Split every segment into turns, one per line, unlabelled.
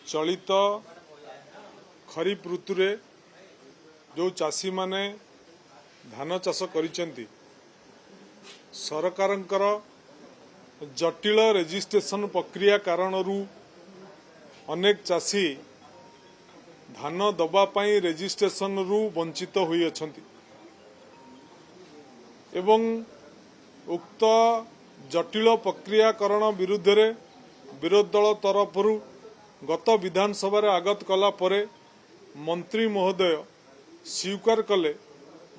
चलित खरीफ ऋतु रे जो चाषी माने धान चाष करिसेंती सरकारंकर जटिल रेजिस्ट्रेशन प्रक्रिया कारणरू अनेक चाषी धान दबा पाई रेजिस्ट्रेशन रु वंचित होई अछंती एवं उक्त जटिल प्रक्रियाकरण विरुद्ध रे विरोध दल तरफरू गत विधानसभा रे आगत कला परे मंत्री महोदय स्वीकार कले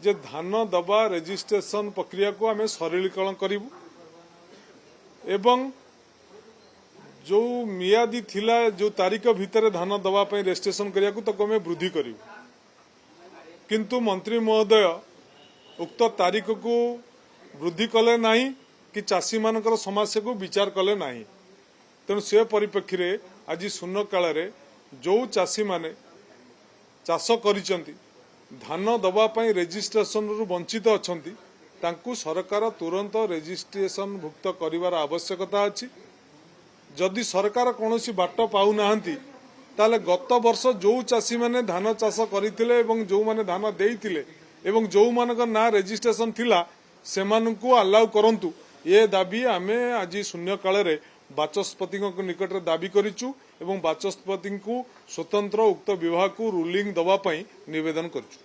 जे धान दबा रेजिस्ट्रेशन प्रक्रिया को आमे सरलीकरण करिवु एवं जो मियादी थिला जो तारीख भितर धान दबा पई रेजिस्ट्रेशन करिया को तो आमे वृद्धि करिवु किंतु मंत्री महोदय उक्त तारीख को वृद्धि कले नाही कि चाषी मानकर समस्या को विचार कले नाही तेणु से परिप्रेक्षी रे आज शून्य काल रे जो चाषी माने चाष करिसेंती धान दबा पाई रेजिस्ट्रेशन रु वंचित अछंती तांकु सरकार तुरंत रेजिस्ट्रेशन भुक्त करिवार आवश्यकता अछि जदि सरकार कोनोसी बाट पाउ नाहंती ताले गत वर्ष जो चाषी माने धान चाष करिथिले एवं जो माने धान देइथिले एवं जो मानकर ना रेजिस्ट्रेशन थिला सेमानकु अलाउ करंतु ये दाबी आमे आज शून्य काल रे बाचस्पति निकट में दाबी करिचु एवं बाचस्पति को स्वतंत्र उक्त विभाग को रूलिंग दबा पाई निवेदन करिचु।